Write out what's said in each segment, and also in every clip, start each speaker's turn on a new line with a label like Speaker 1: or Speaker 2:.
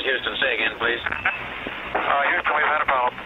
Speaker 1: is Houston. Say again, please.
Speaker 2: Houston, we've had a problem.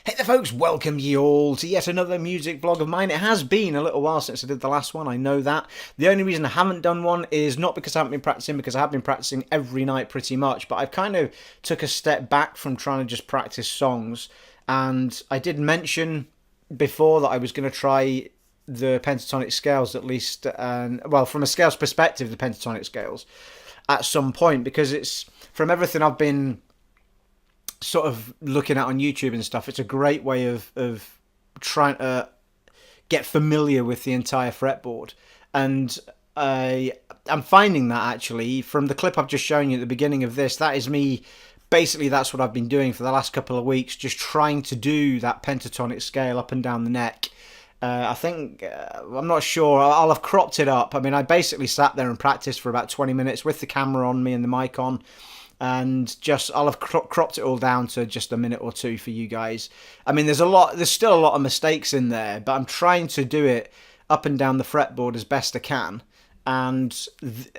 Speaker 3: Hey there folks, welcome ye all to yet another music vlog of mine. It has been a little while since I did the last one, I know that. The only reason I haven't done one is not because I haven't been practicing, because I have been practicing every night pretty much, but I've kind of took a step back from trying to just practice songs, and I did mention before that I was going to try the pentatonic scales at least, well, from a scales perspective, the pentatonic scales at some point, because it's, from everything I've been sort of looking at on YouTube and stuff, it's a great way of trying to get familiar with the entire fretboard. And I'm finding that actually from the clip I've just shown you at the beginning of this, that is me, basically that's what I've been doing for the last couple of weeks, just trying to do that pentatonic scale up and down the neck. I think, I'm not sure, I'll have cropped it up. I mean, I basically sat there and practiced for about 20 minutes with the camera on me and the mic on, and just I'll have cropped it all down to just a minute or two for you guys. I mean, there's still a lot of mistakes in there, but I'm trying to do it up and down the fretboard as best I can, and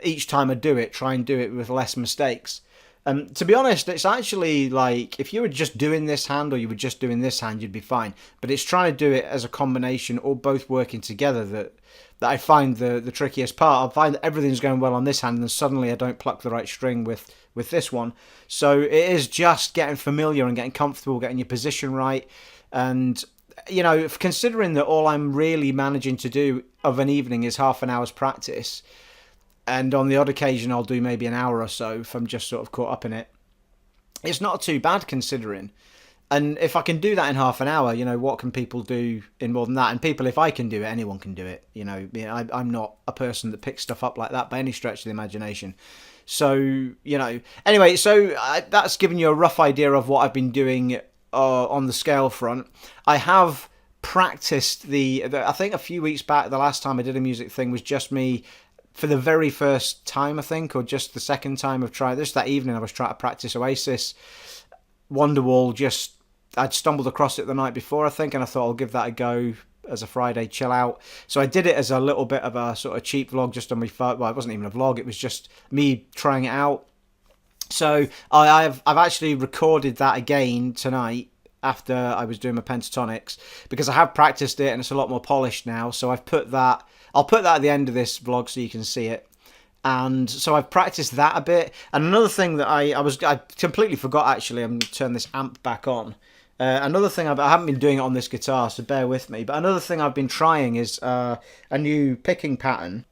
Speaker 3: each time I do it, try and do it with less mistakes. To be honest, it's actually like, if you were just doing this hand or you were just doing this hand, you'd be fine. But it's trying to do it as a combination or both working together that I find the trickiest part. I find that everything's going well on this hand, and then suddenly I don't pluck the right string with this one. So it is just getting familiar and getting comfortable, getting your position right. And, you know, considering that all I'm really managing to do of an evening is half an hour's practice, and on the odd occasion I'll do maybe an hour or so if I'm just sort of caught up in it, it's not too bad considering. And if I can do that in half an hour, you know, what can people do in more than that? And people, if I can do it, anyone can do it. You know, I'm not a person that picks stuff up like that by any stretch of the imagination. So, you know, anyway, so that's given you a rough idea of what I've been doing on the scale front. I have practiced I think a few weeks back, the last time I did a music thing was just me for the very first time, I think, or just the second time I've tried this. That evening I was trying to practice Oasis Wonderwall. I'd stumbled across it the night before, I think, and I thought I'll give that a go as a Friday chill out. So I did it as a little bit of a sort of cheap vlog just on my phone. Well, it wasn't even a vlog, it was just me trying it out. So I've actually recorded that again tonight after I was doing my pentatonics, because I have practiced it and it's a lot more polished now. So I'll put that at the end of this vlog so you can see it. And so I've practiced that a bit. And another thing that I completely forgot, actually, I'm going to turn this amp back on. Another thing, I haven't been doing it on this guitar, so bear with me, but another thing I've been trying is a new picking pattern.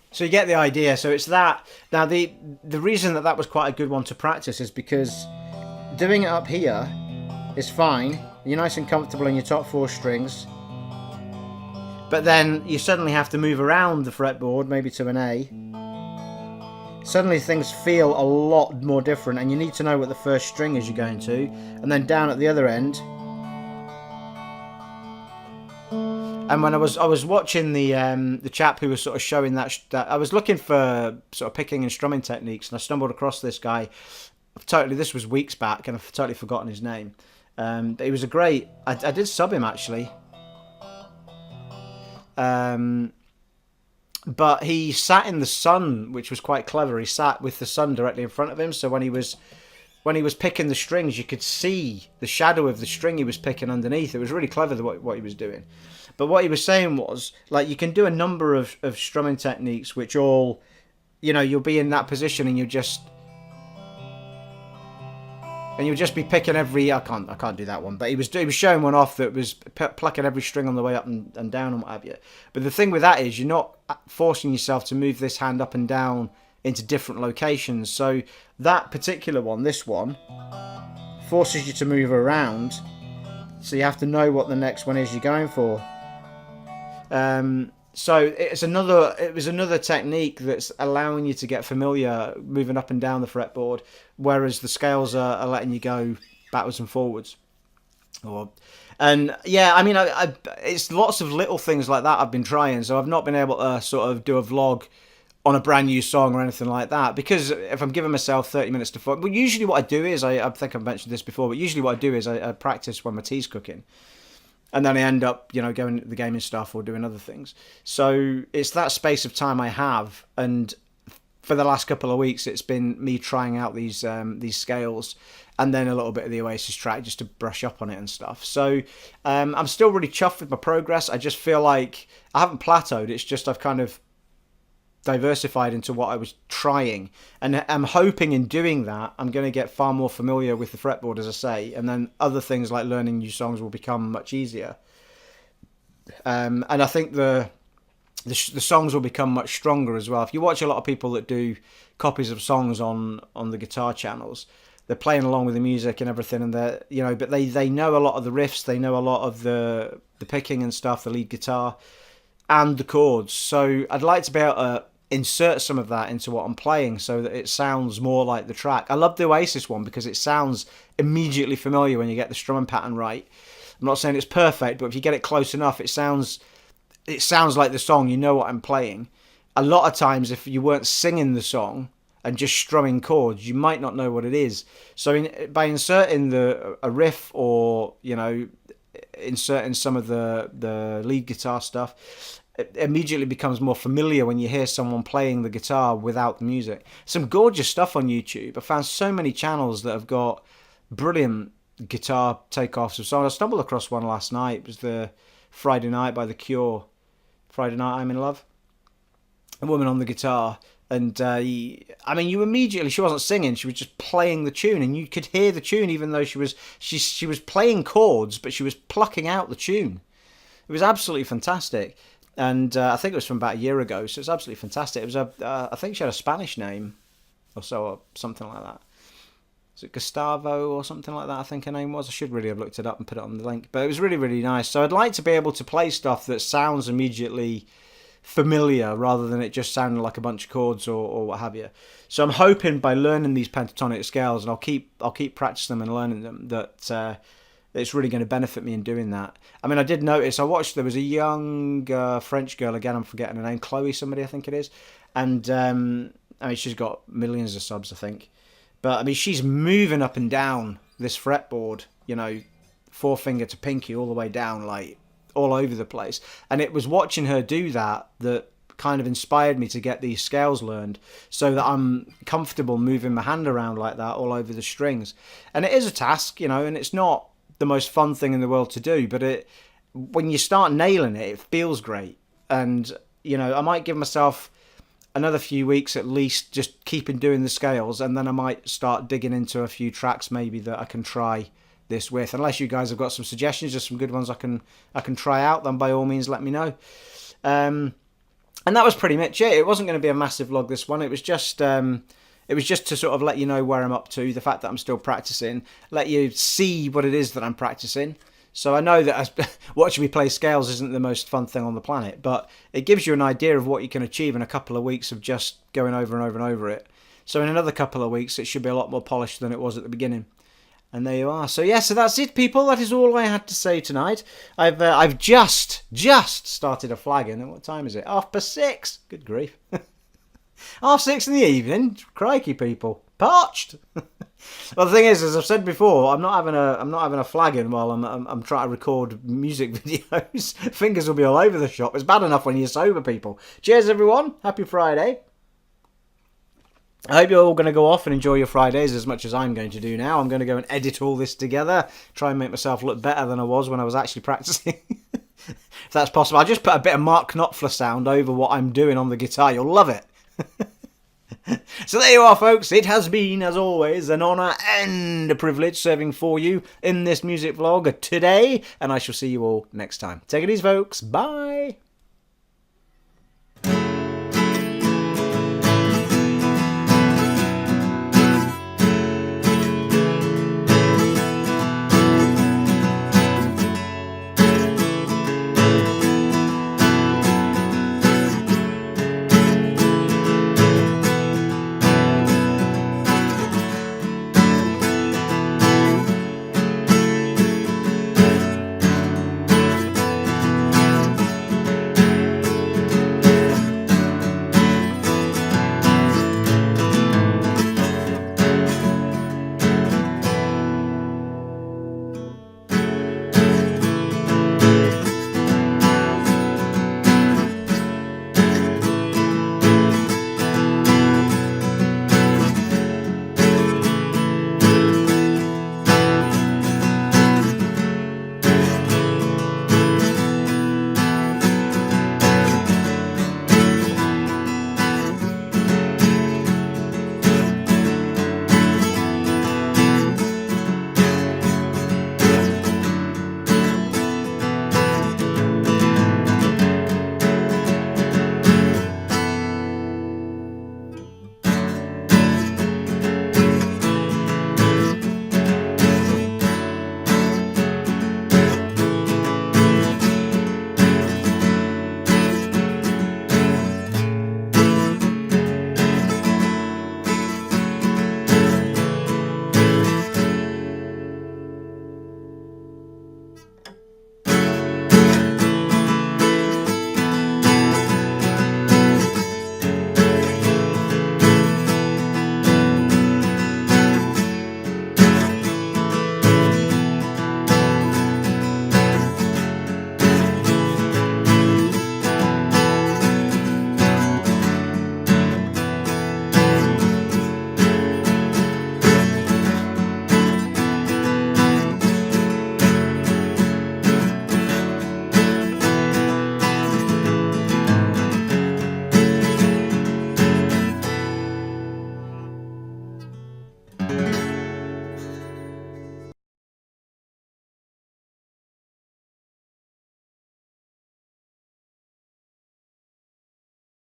Speaker 3: So you get the idea. So it's that. Now the reason that was quite a good one to practice is because doing it up here is fine. You're nice and comfortable in your top four strings. But then you suddenly have to move around the fretboard, maybe to an A. Suddenly things feel a lot more different, and you need to know what the first string is you're going to. And then down at the other end. And when I was watching the chap who was sort of showing that I was looking for sort of picking and strumming techniques, and I stumbled across this guy. This was weeks back, and I've totally forgotten his name. He was a great. I did sub him actually. But he sat in the sun, which was quite clever. He sat with the sun directly in front of him, so when he was picking the strings, you could see the shadow of the string he was picking underneath. It was really clever what he was doing. But what he was saying was, like, you can do a number of strumming techniques, which all, you'll be in that position and you'll just be picking every. I can't do that one. But he was showing one off that was plucking every string on the way up and down and what have you. But the thing with that is you're not forcing yourself to move this hand up and down into different locations. So that particular one, this one, forces you to move around. So you have to know what the next one is you're going for. So it was another technique that's allowing you to get familiar moving up and down the fretboard, whereas the scales are letting you go backwards and forwards. It's lots of little things like that I've been trying. So I've not been able to sort of do a vlog on a brand new song or anything like that, because if I'm giving myself 30 minutes to focus, but usually what I do is, I think I've mentioned this before, but usually what I do is I practice when my tea's cooking. And then I end up, going to the gaming stuff or doing other things. So it's that space of time I have. And for the last couple of weeks, it's been me trying out these scales and then a little bit of the Oasis track just to brush up on it and stuff. So I'm still really chuffed with my progress. I just feel like I haven't plateaued. It's just I've kind of diversified into what I was trying, and I'm hoping in doing that I'm going to get far more familiar with the fretboard, as I say, and then other things like learning new songs will become much easier. And I think the songs will become much stronger as well. If you watch a lot of people that do copies of songs on the guitar channels, they're playing along with the music and everything, and but they know a lot of the riffs, they know a lot of the picking and stuff, the lead guitar and the chords. So I'd like to be able to insert some of that into what I'm playing so that it sounds more like the track. I love the Oasis one because it sounds immediately familiar when you get the strumming pattern right. I'm not saying it's perfect, but if you get it close enough, it sounds like the song. You know what I'm playing. A lot of times, if you weren't singing the song and just strumming chords, you might not know what it is. So by inserting a riff or inserting some of the lead guitar stuff, it immediately becomes more familiar when you hear someone playing the guitar without the music. Some gorgeous stuff on YouTube. I found so many channels that have got brilliant guitar takeoffs of songs. I stumbled across one last night. It was the Friday Night by The Cure. Friday Night I'm in Love. A woman on the guitar. And, you immediately, she wasn't singing, she was just playing the tune, and you could hear the tune even though she was playing chords, but she was plucking out the tune. It was absolutely fantastic. And I think it was from about a year ago, so it's absolutely fantastic. It was I think she had a Spanish name or so, or something like that. Was it Gustavo or something like that, I think her name was? I should really have looked it up and put it on the link. But it was really, really nice. So I'd like to be able to play stuff that sounds immediately familiar rather than it just sounding like a bunch of chords or what have you. So I'm hoping by learning these pentatonic scales, and I'll keep practicing them and learning them, that it's really going to benefit me in doing that. I mean, I did notice, there was a young French girl, again, I'm forgetting her name, Chloe somebody, I think it is, and she's got millions of subs, I think, but she's moving up and down this fretboard, forefinger to pinky all the way down, like all over the place. And it was watching her do that kind of inspired me to get these scales learned, so that I'm comfortable moving my hand around like that all over the strings. And it is a task, and it's not the most fun thing in the world to do, but when you start nailing it, it feels great. And I might give myself another few weeks at least, just keeping doing the scales, and then I might start digging into a few tracks maybe that I can try this with. Unless you guys have got some suggestions or some good ones I can try out, then by all means let me know. And that was pretty much it. It wasn't going to be a massive vlog, this one. It was just to sort of let you know where I'm up to, the fact that I'm still practicing, let you see what it is that I'm practicing. So I know that watching me play scales isn't the most fun thing on the planet, but it gives you an idea of what you can achieve in a couple of weeks of just going over and over and over it. So in another couple of weeks, it should be a lot more polished than it was at the beginning. And there you are. So yeah, so that's it, people. That is all I had to say tonight. I've just started a flagging. And what time is it? 6:30. Good grief. 6:30 in the evening. Crikey, people. Parched. Well, the thing is, as I've said before, I'm not having a flagon while I'm trying to record music videos. Fingers will be all over the shop. It's bad enough when you're sober, people. Cheers, everyone. Happy Friday. I hope you're all going to go off and enjoy your Fridays as much as I'm going to do now. I'm going to go and edit all this together, try and make myself look better than I was when I was actually practicing. If that's possible. I'll just put a bit of Mark Knopfler sound over what I'm doing on the guitar. You'll love it. So there you are, folks. It has been, as always, an honour and a privilege serving for you in this music vlog today, and I shall see you all next time. Take it easy, folks. Bye.